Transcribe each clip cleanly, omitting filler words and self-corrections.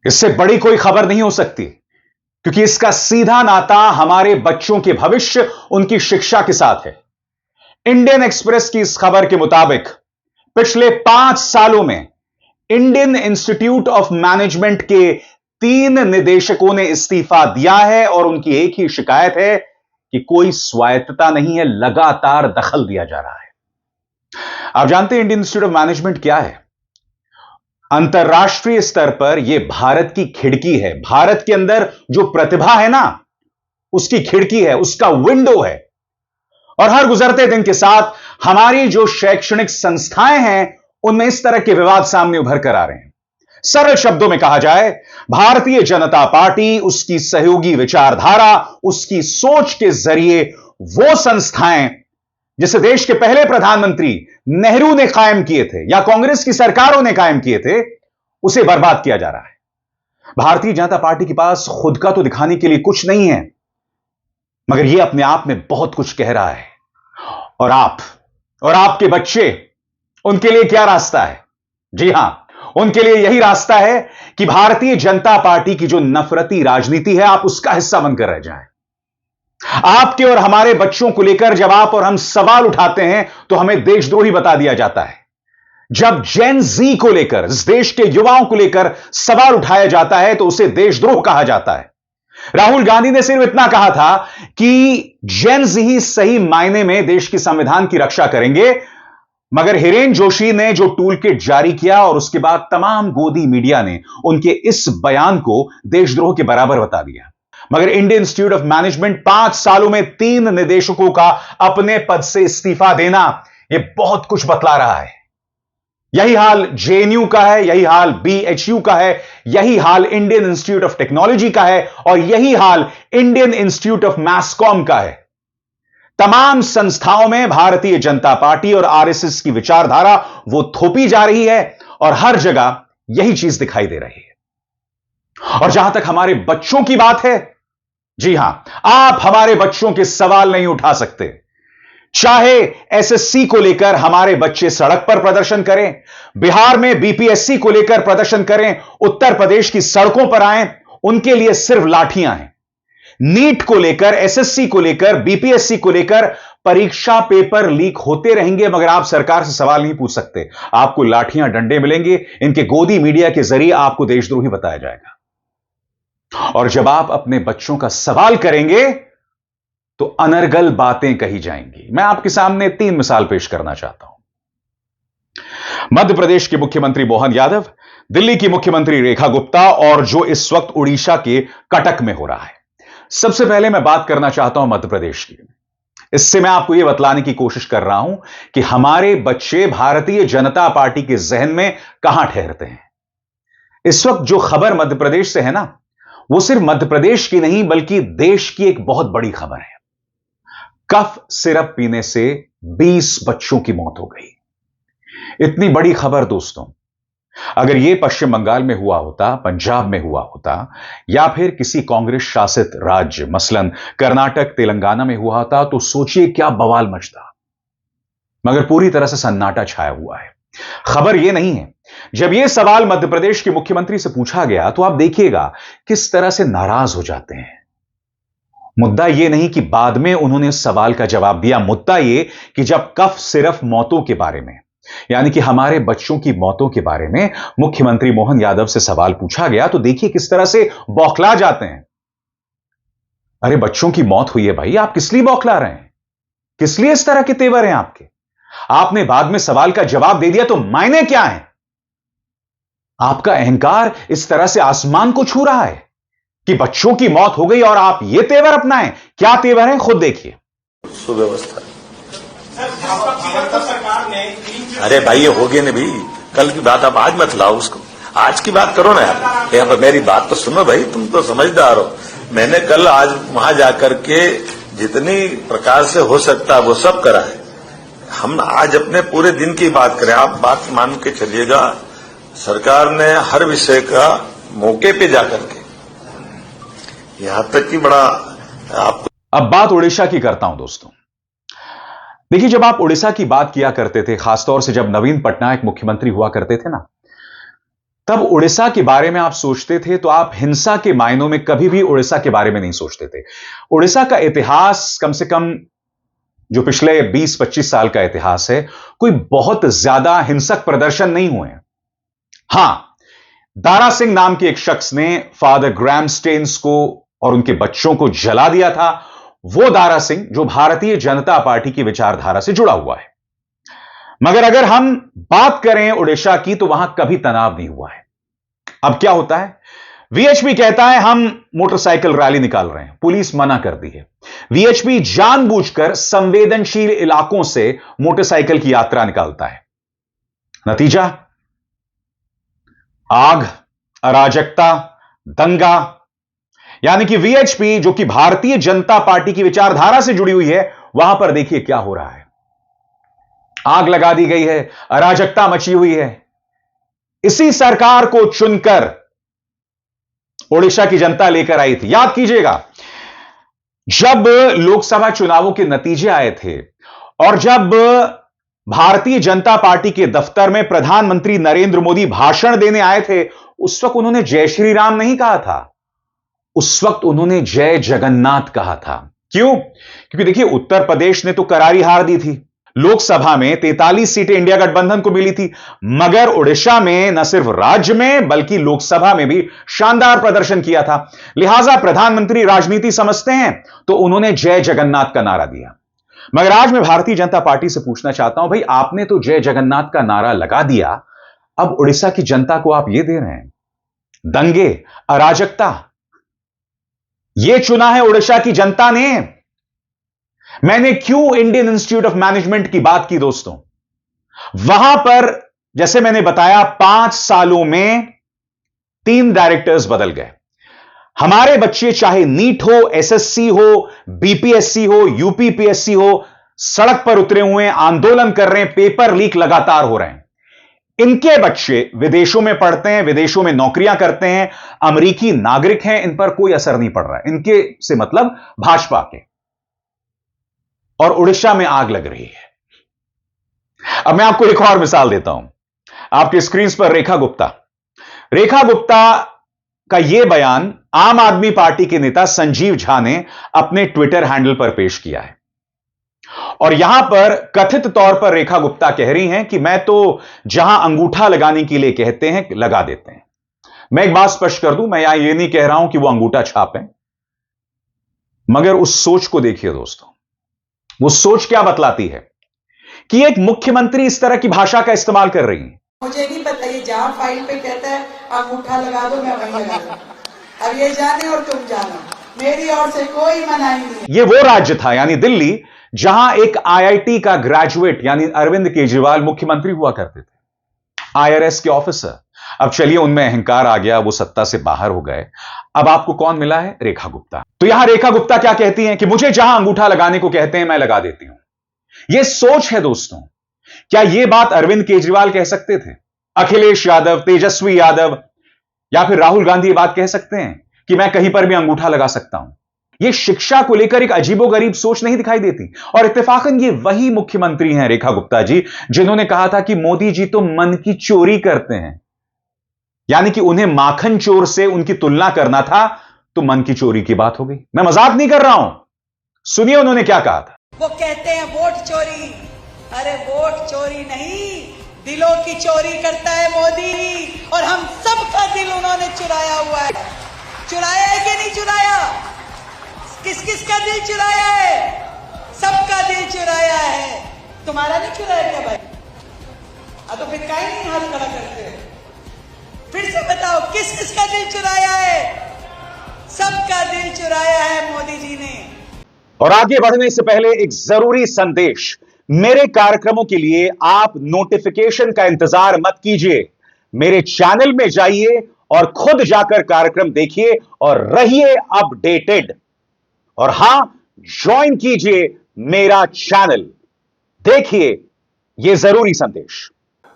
इससे बड़ी कोई खबर नहीं हो सकती, क्योंकि इसका सीधा नाता हमारे बच्चों के भविष्य, उनकी शिक्षा के साथ है। इंडियन एक्सप्रेस की इस खबर के मुताबिक पिछले 5 सालों में इंडियन इंस्टीट्यूट ऑफ मैनेजमेंट के 3 निदेशकों ने इस्तीफा दिया है और उनकी एक ही शिकायत है कि कोई स्वायत्तता नहीं है, लगातार दखल दिया जा रहा है। आप जानते हैं इंडियन इंस्टीट्यूट ऑफ मैनेजमेंट क्या है? अंतरराष्ट्रीय स्तर पर यह भारत की खिड़की है। भारत के अंदर जो प्रतिभा है ना, उसकी खिड़की है, उसका विंडो है। और हर गुजरते दिन के साथ हमारी जो शैक्षणिक संस्थाएं हैं, उनमें इस तरह के विवाद सामने उभर कर आ रहे हैं। सरल शब्दों में कहा जाए, भारतीय जनता पार्टी, उसकी सहयोगी विचारधारा, उसकी सोच के जरिए वो संस्थाएं जिसे देश के पहले प्रधानमंत्री नेहरू ने कायम किए थे या कांग्रेस की सरकारों ने कायम किए थे, उसे बर्बाद किया जा रहा है। भारतीय जनता पार्टी के पास खुद का तो दिखाने के लिए कुछ नहीं है, मगर यह अपने आप में बहुत कुछ कह रहा है। और आप और आपके बच्चे, उनके लिए क्या रास्ता है? जी हां, उनके लिए यही रास्ता है कि भारतीय जनता पार्टी की जो नफरती राजनीति है, आप उसका हिस्सा बनकर रह जाएं। आपके और हमारे बच्चों को लेकर जब आप और हम सवाल उठाते हैं, तो हमें देशद्रोही बता दिया जाता है। जब जेन जी को लेकर, इस देश के युवाओं को लेकर सवाल उठाया जाता है, तो उसे देशद्रोह कहा जाता है। राहुल गांधी ने सिर्फ इतना कहा था कि जेन जी ही सही मायने में देश के संविधान की रक्षा करेंगे, मगर हिरेन जोशी ने जो टूल किट जारी किया और उसके बाद तमाम गोदी मीडिया ने उनके इस बयान को देशद्रोह के बराबर बता दिया। मगर इंडियन इंस्टीट्यूट ऑफ मैनेजमेंट 5 सालों में 3 निदेशकों का अपने पद से इस्तीफा देना, यह बहुत कुछ बतला रहा है। यही हाल जेएनयू का है, यही हाल बीएचयू का है, यही हाल इंडियन इंस्टीट्यूट ऑफ टेक्नोलॉजी का है और यही हाल Indian Institute of mass comm का है। तमाम संस्थाओं में भारतीय जनता पार्टी और आरएसएस की विचारधारा वो थोपी जा रही है और हर जगह यही चीज दिखाई दे रही है। और जहां तक हमारे बच्चों की बात है, जी हां, आप हमारे बच्चों के सवाल नहीं उठा सकते। चाहे एसएससी को लेकर हमारे बच्चे सड़क पर प्रदर्शन करें, बिहार में बीपीएससी को लेकर प्रदर्शन करें, उत्तर प्रदेश की सड़कों पर आए, उनके लिए सिर्फ लाठियां हैं। नीट को लेकर, एसएससी को लेकर, बीपीएससी को लेकर परीक्षा पेपर लीक होते रहेंगे, मगर आप सरकार से सवाल नहीं पूछ सकते। आपको लाठियां डंडे मिलेंगे, इनके गोदी मीडिया के जरिए आपको देशद्रोही बताया जाएगा। और जब आप अपने बच्चों का सवाल करेंगे, तो अनर्गल बातें कही जाएंगी। मैं आपके सामने 3 मिसाल पेश करना चाहता हूं। मध्य प्रदेश के मुख्यमंत्री मोहन यादव, दिल्ली की मुख्यमंत्री रेखा गुप्ता और जो इस वक्त उड़ीसा के कटक में हो रहा है। सबसे पहले मैं बात करना चाहता हूं मध्य प्रदेश की। इससे मैं आपको यह बतलाने की कोशिश कर रहा हूं कि हमारे बच्चे भारतीय जनता पार्टी के जहन में कहां ठहरते हैं। इस वक्त जो खबर मध्य प्रदेश से है ना, वो सिर्फ मध्य प्रदेश की नहीं बल्कि देश की एक बहुत बड़ी खबर है। कफ सिरप पीने से 20 बच्चों की मौत हो गई। इतनी बड़ी खबर दोस्तों, अगर यह पश्चिम बंगाल में हुआ होता, पंजाब में हुआ होता या फिर किसी कांग्रेस शासित राज्य मसलन कर्नाटक, तेलंगाना में हुआ होता, तो सोचिए क्या बवाल मचता। मगर पूरी तरह से सन्नाटा छाया हुआ है। खबर यह नहीं है। जब यह सवाल मध्य प्रदेश के मुख्यमंत्री से पूछा गया, तो आप देखिएगा किस तरह से नाराज हो जाते हैं। मुद्दा यह नहीं कि बाद में उन्होंने इस सवाल का जवाब दिया, मुद्दा यह कि जब कफ सिर्फ मौतों के बारे में, यानी कि हमारे बच्चों की मौतों के बारे में मुख्यमंत्री मोहन यादव से सवाल पूछा गया, तो देखिए किस तरह से बौखला जाते हैं। अरे बच्चों की मौत हुई है भाई, आप किस लिए बौखला रहे हैं? किस लिए इस तरह के तेवर हैं आपके? आपने बाद में सवाल का जवाब दे दिया, तो मायने क्या है? आपका अहंकार इस तरह से आसमान को छू रहा है कि बच्चों की मौत हो गई और आप ये तेवर अपनाएं। क्या तेवर है, खुद देखिए। सुव्यवस्था। अरे भाई ये हो गया ना भाई, कल की बात आप आज मत लाओ उसको, आज की बात करो ना यार। यहाँ पर मेरी बात तो सुनो भाई, तुम तो समझदार हो। मैंने कल आज वहां जाकर के जितनी प्रकार से हो सकता है वो सब करा है। हम आज अपने पूरे दिन की बात करें, आप बात मान के चलिएगा, सरकार ने हर विषय का मौके पे जाकर के, यहां तक कि बड़ा आप। अब बात उड़ीसा की करता हूं दोस्तों। देखिए, जब आप उड़ीसा की बात किया करते थे, खासतौर से जब नवीन पटनायक मुख्यमंत्री हुआ करते थे ना, तब उड़ीसा के बारे में आप सोचते थे तो आप हिंसा के मायनों में कभी भी उड़ीसा के बारे में नहीं सोचते थे। उड़ीसा का इतिहास कम से कम जो पिछले 20-25 साल का इतिहास है, कोई बहुत ज्यादा हिंसक प्रदर्शन नहीं हुए हैं। हां, दारा सिंह नाम के एक शख्स ने फादर ग्रैम स्टेन्स को और उनके बच्चों को जला दिया था। वो दारा सिंह जो भारतीय जनता पार्टी की विचारधारा से जुड़ा हुआ है। मगर अगर हम बात करें उड़ीसा की तो वहां कभी तनाव नहीं हुआ है। अब क्या होता है, वीएचपी कहता है हम मोटरसाइकिल रैली निकाल रहे हैं, पुलिस मना कर दी है। वीएचपी जानबूझकर संवेदनशील इलाकों से मोटरसाइकिल की यात्रा निकालता है। नतीजा, आग, अराजकता, दंगा। यानी कि वीएचपी जो कि भारतीय जनता पार्टी की विचारधारा से जुड़ी हुई है, वहां पर देखिए क्या हो रहा है। आग लगा दी गई है, अराजकता मची हुई है। इसी सरकार को चुनकर ओडिशा की जनता लेकर आई थी। याद कीजिएगा, जब लोकसभा चुनावों के नतीजे आए थे और जब भारतीय जनता पार्टी के दफ्तर में प्रधानमंत्री नरेंद्र मोदी भाषण देने आए थे, उस वक्त उन्होंने जय श्री राम नहीं कहा था, उस वक्त उन्होंने जय जगन्नाथ कहा था। क्यों? क्योंकि देखिए, उत्तर प्रदेश ने तो करारी हार दी थी। लोकसभा में 43 सीटें इंडिया गठबंधन को मिली थी, मगर ओडिशा में न सिर्फ राज्य में बल्कि लोकसभा में भी शानदार प्रदर्शन किया था। लिहाजा प्रधानमंत्री राजनीति समझते हैं, तो उन्होंने जय जगन्नाथ का नारा दिया। मगर आज मैं भारतीय जनता पार्टी से पूछना चाहता हूं, भाई आपने तो जय जगन्नाथ का नारा लगा दिया, अब उड़ीसा की जनता को आप यह दे रहे हैं, दंगे, अराजकता। यह चुना है उड़ीसा की जनता ने। मैंने क्यों इंडियन इंस्टीट्यूट ऑफ मैनेजमेंट की बात की दोस्तों? वहां पर जैसे मैंने बताया 5 सालों में 3 डायरेक्टर्स बदल गए। हमारे बच्चे चाहे नीट हो, एसएससी हो, बीपीएससी हो, यूपीपीएससी हो, सड़क पर उतरे हुए हैं, आंदोलन कर रहे हैं, पेपर लीक लगातार हो रहे हैं। इनके बच्चे विदेशों में पढ़ते हैं, विदेशों में नौकरियां करते हैं, अमेरिकी नागरिक हैं, इन पर कोई असर नहीं पड़ रहा है। इनके से मतलब भाजपा के। और उड़ीसा में आग लग रही है। अब मैं आपको एक और मिसाल देता हूं। आपके स्क्रीन पर रेखा गुप्ता। रेखा गुप्ता का यह बयान आम आदमी पार्टी के नेता संजीव झा ने अपने ट्विटर हैंडल पर पेश किया है। और यहां पर कथित तौर पर रेखा गुप्ता कह रही हैं कि मैं तो जहां अंगूठा लगाने के लिए कहते हैं, लगा देते हैं। मैं एक बात स्पष्ट कर दूं, मैं यहां यह नहीं कह रहा हूं कि वो अंगूठा छापें, मगर उस सोच को देखिए दोस्तों। वो सोच क्या बतलाती है कि एक मुख्यमंत्री इस तरह की भाषा का इस्तेमाल कर रही है। मुझे नहीं पता, ये जहां फाइल पे कहता है अंगूठा लगा दो, मैं वहीं लगा दूं। अब ये जाने और तुम जानो, मेरी ओर से कोई मनाही नहीं। ये वो राज्य था यानी दिल्ली, जहां एक आईआईटी का ग्रेजुएट यानी अरविंद केजरीवाल मुख्यमंत्री हुआ करते थे, आईआरएस के ऑफिसर। अब चलिए उनमें अहंकार आ गया, वो सत्ता से बाहर हो गए। अब आपको कौन मिला है? रेखा गुप्ता। तो यहां रेखा गुप्ता क्या कहती हैं कि मुझे जहां अंगूठा लगाने को कहते हैं, मैं लगा देती हूं। यह सोच है दोस्तों। क्या यह बात अरविंद केजरीवाल कह सकते थे? अखिलेश यादव, तेजस्वी यादव या फिर राहुल गांधी ये बात कह सकते हैं कि मैं कहीं पर भी अंगूठा लगा सकता हूं? यह शिक्षा को लेकर एक अजीबोगरीब सोच नहीं दिखाई देती? और इत्तेफाकन ये वही मुख्यमंत्री हैं रेखा गुप्ता जी, जिन्होंने कहा था कि मोदी जी तो मन की चोरी करते हैं। यानी कि उन्हें माखन चोर से उनकी तुलना करना था, तो मन की चोरी की बात हो गई। मैं मजाक नहीं कर रहा हूं, सुनिए उन्होंने क्या कहा था। वो कहते हैं वोट चोरी। अरे वोट चोरी नहीं, दिलों की चोरी करता है मोदी, और हम सबका दिल उन्होंने चुराया हुआ है। चुराया है कि नहीं चुराया? किस किस का दिल चुराया है? सबका दिल चुराया है। तुम्हारा नहीं चुराया क्या भाई? तो फिर काहे नहीं हाथ खड़ा करते? फिर से बताओ, किस किस का दिल चुराया है? सबका दिल चुराया है मोदी जी ने। और आगे बढ़ने से पहले एक जरूरी संदेश। मेरे कार्यक्रमों के लिए आप नोटिफिकेशन का इंतजार मत कीजिए। मेरे चैनल में जाइए और खुद जाकर कार्यक्रम देखिए और रहिए अपडेटेड। और हां, ज्वाइन कीजिए मेरा चैनल। देखिए यह जरूरी संदेश।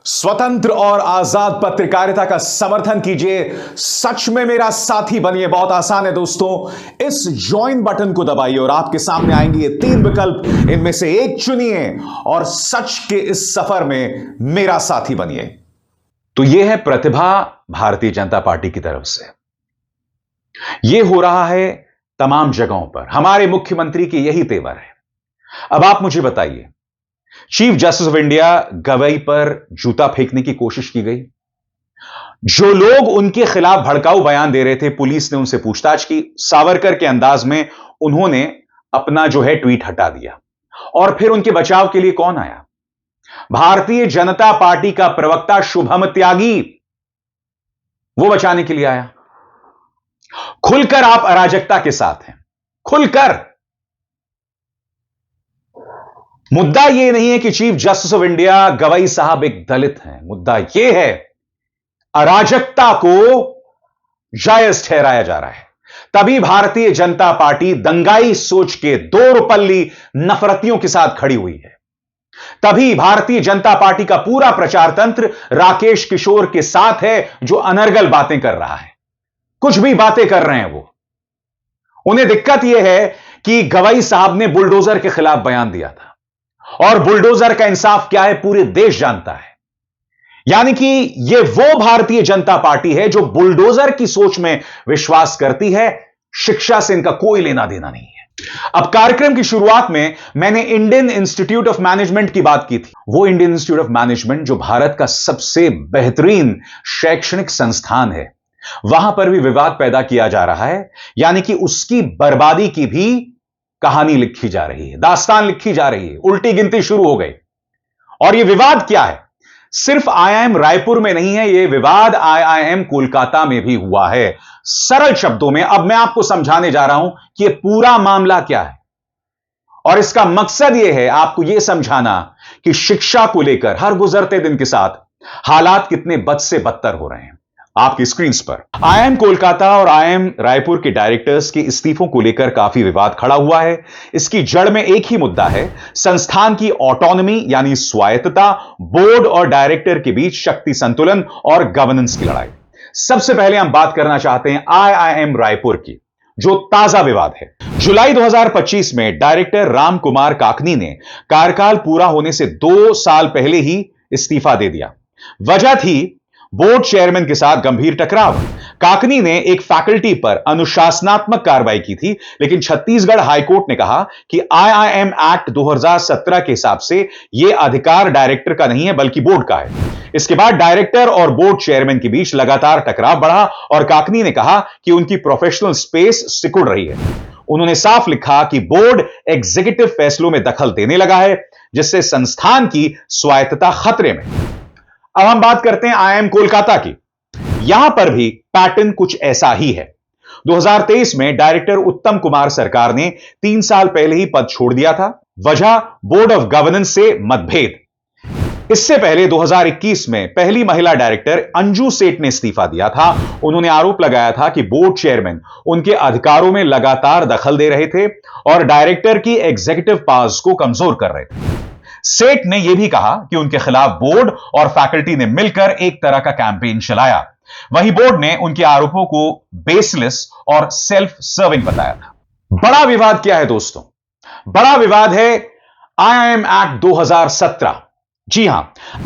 स्वतंत्र और आजाद पत्रकारिता का समर्थन कीजिए, सच में मेरा साथी बनिए। बहुत आसान है दोस्तों, इस ज्वाइन बटन को दबाइए और आपके सामने आएंगे ये 3 विकल्प, इनमें से एक चुनिए और सच के इस सफर में मेरा साथी बनिए। तो यह है प्रतिभा भारतीय जनता पार्टी की तरफ से। यह हो रहा है तमाम जगहों पर। हमारे मुख्यमंत्री के यही तेवर है। अब आप मुझे बताइए, chief justice of India Gavai पर जूता फेंकने की कोशिश की गई। जो लोग उनके खिलाफ भड़काऊ बयान दे रहे थे, पुलिस ने उनसे पूछताछ की। सावरकर के अंदाज में उन्होंने अपना जो है ट्वीट हटा दिया। और फिर उनके बचाव के लिए कौन आया? भारतीय जनता पार्टी का प्रवक्ता शुभम त्यागी, वो बचाने के लिए आया। खुलकर आप अराजकता के साथ हैं, खुलकर। मुद्दा यह नहीं है कि chief justice of India Gavai साहब एक दलित हैं। मुद्दा यह है अराजकता को जायज ठहराया जा रहा है। तभी भारतीय जनता पार्टी दंगाई सोच के दो रुपल्ली नफरतियों के साथ खड़ी हुई है। तभी भारतीय जनता पार्टी का पूरा प्रचार तंत्र राकेश किशोर के साथ है, जो अनर्गल बातें कर रहा है। कुछ भी बातें कर रहे हैं वो। उन्हें दिक्कत यह है कि गवई साहब ने बुलडोजर के खिलाफ बयान दिया था, और बुलडोजर का इंसाफ क्या है पूरे देश जानता है। यानी कि यह वो भारतीय जनता पार्टी है जो बुलडोजर की सोच में विश्वास करती है। शिक्षा से इनका कोई लेना देना नहीं है। अब कार्यक्रम की शुरुआत में मैंने इंडियन इंस्टीट्यूट ऑफ मैनेजमेंट की बात की थी। वो इंडियन इंस्टीट्यूट ऑफ मैनेजमेंट जो भारत का सबसे बेहतरीन शैक्षणिक संस्थान है, वहां पर भी विवाद पैदा किया जा रहा है। यानी कि उसकी बर्बादी की भी कहानी लिखी जा रही है, दास्तान लिखी जा रही है, उल्टी गिनती शुरू हो गई। और यह विवाद क्या है? सिर्फ आईआईएम रायपुर में नहीं है, यह विवाद आईआईएम कोलकाता में भी हुआ है। सरल शब्दों में अब मैं आपको समझाने जा रहा हूं कि यह पूरा मामला क्या है। और इसका मकसद यह है आपको यह समझाना कि शिक्षा को लेकर हर गुजरते दिन के साथ हालात कितने बद से बदतर हो रहे हैं। आपकी स्क्रीन पर आईआईएम कोलकाता और आईआईएम रायपुर के डायरेक्टर्स के इस्तीफों को लेकर काफी विवाद खड़ा हुआ है। इसकी जड़ में एक ही मुद्दा है, संस्थान की ऑटोनॉमी यानी स्वायत्तता, बोर्ड और डायरेक्टर के बीच शक्ति संतुलन और गवर्नेंस की लड़ाई। सबसे पहले हम बात करना चाहते हैं आईआईएम रायपुर की, जो ताजा विवाद है। जुलाई 2025 में डायरेक्टर राम कुमार काकनी ने कार्यकाल पूरा होने से 2 साल पहले ही इस्तीफा दे दिया। वजह थी बोर्ड चेयरमैन के साथ गंभीर टकराव। काकनी ने एक फैकल्टी पर अनुशासनात्मक कार्रवाई की थी, लेकिन छत्तीसगढ़ हाईकोर्ट ने कहा कि आईआईएम एक्ट 2017 के हिसाब से यह अधिकार डायरेक्टर का नहीं है बल्कि बोर्ड का है। इसके बाद डायरेक्टर और बोर्ड चेयरमैन के बीच लगातार टकराव बढ़ा और काकनी ने कहा कि उनकी प्रोफेशनल स्पेस सिकुड़ रही है। उन्होंने साफ लिखा कि बोर्ड एग्जीक्यूटिव फैसलों में दखल देने लगा है, जिससे संस्थान की स्वायत्तता खतरे में। अब हम बात करते हैं आईआईएम कोलकाता की। यहां पर भी पैटर्न कुछ ऐसा ही है। 2023 में डायरेक्टर उत्तम कुमार सरकार ने 3 साल पहले ही पद छोड़ दिया था। वजह बोर्ड ऑफ गवर्नेंस से मतभेद। इससे पहले 2021 में पहली महिला डायरेक्टर अंजू सेठ ने इस्तीफा दिया था। उन्होंने आरोप लगाया था कि बोर्ड चेयरमैन उनके अधिकारों में लगातार दखल दे रहे थे और डायरेक्टर की एग्जीक्यूटिव पावर्स को कमजोर कर रहे थे। सेठ ने यह भी कहा कि उनके खिलाफ बोर्ड और फैकल्टी ने मिलकर एक तरह का कैंपेन चलाया। वहीं बोर्ड ने उनके आरोपों को बेसलेस और सेल्फ सर्विंग बताया था। बड़ा विवाद क्या है दोस्तों? बड़ा विवाद है आईआईएम एक्ट 2017। जी हां,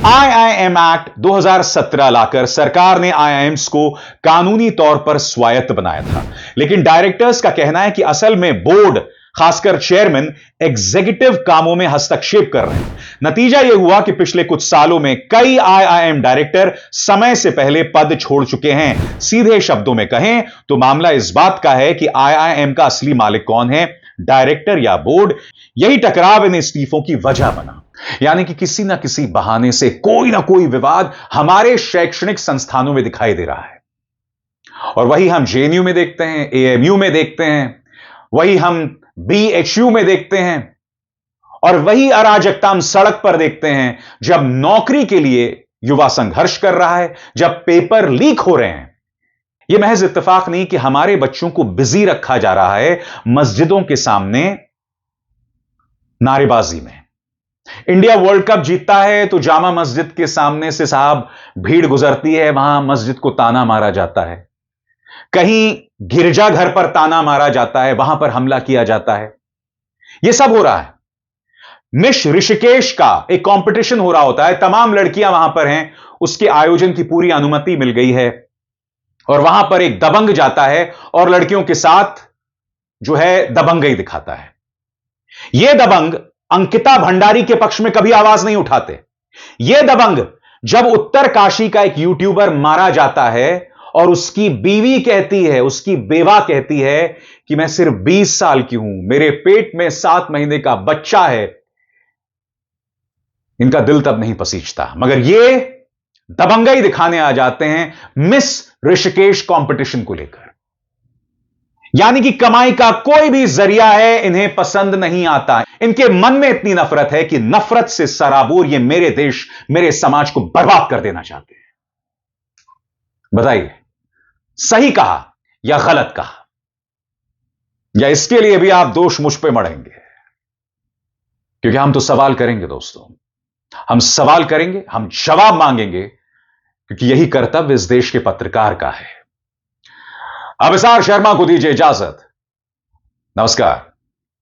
आईआईएम एक्ट 2017 लाकर सरकार ने आईआईएम्स को कानूनी तौर पर स्वायत्त बनाया था। लेकिन डायरेक्टर्स का कहना है कि असल में बोर्ड, खासकर चेयरमैन, एग्जीक्यूटिव कामों में हस्तक्षेप कर रहे हैं। नतीजा यह हुआ कि पिछले कुछ सालों में कई आईआईएम डायरेक्टर समय से पहले पद छोड़ चुके हैं। सीधे शब्दों में कहें तो मामला इस बात का है कि आईआईएम का असली मालिक कौन है, डायरेक्टर या बोर्ड? यही टकराव इन इस्तीफों की वजह बना। यानी कि किसी ना किसी बहाने से कोई ना कोई विवाद हमारे शैक्षणिक संस्थानों में दिखाई दे रहा है। और वही हम जेएनयू में देखते हैं, एएमयू में देखते हैं, वही हम बीएचयू में देखते हैं, और वही अराजकता हम सड़क पर देखते हैं जब नौकरी के लिए युवा संघर्ष कर रहा है, जब पेपर लीक हो रहे हैं। यह महज इत्तेफाक नहीं कि हमारे बच्चों को बिजी रखा जा रहा है मस्जिदों के सामने नारेबाजी में। इंडिया वर्ल्ड कप जीतता है तो जामा मस्जिद के सामने से साहब भीड़ गुजरती है, वहां मस्जिद को ताना मारा जाता है। कहीं गिरजाघर पर ताना मारा जाता है, वहां पर हमला किया जाता है। यह सब हो रहा है। मिस ऋषिकेश का एक कंपटीशन हो रहा होता है, तमाम लड़कियां वहां पर हैं, उसके आयोजन की पूरी अनुमति मिल गई है और वहां पर एक दबंग जाता है और लड़कियों के साथ जो है दबंगई दिखाता है। यह दबंग अंकिता भंडारी के पक्ष में कभी आवाज नहीं उठाते। यह दबंग जब उत्तरकाशी का एक यूट्यूबर मारा जाता है और उसकी बीवी कहती है, उसकी बेवा कहती है कि मैं सिर्फ 20 साल की हूं, मेरे पेट में 7 महीने का बच्चा है, इनका दिल तब नहीं पसीजता। मगर ये दबंगई दिखाने आ जाते हैं मिस ऋषिकेश कंपटीशन को लेकर। यानी कि कमाई का कोई भी जरिया है, इन्हें पसंद नहीं आता। इनके मन में इतनी नफरत है कि नफरत से सराबोर ये मेरे देश, मेरे समाज को बर्बाद कर देना चाहते हैं। बताइए, सही कहा या गलत कहा? या इसके लिए भी आप दोष मुझ पे मढ़ेंगे? क्योंकि हम तो सवाल करेंगे दोस्तों, हम सवाल करेंगे, हम जवाब मांगेंगे, क्योंकि यही कर्तव्य इस देश के पत्रकार का है। अभिसार शर्मा को दीजिए इजाजत। नमस्कार।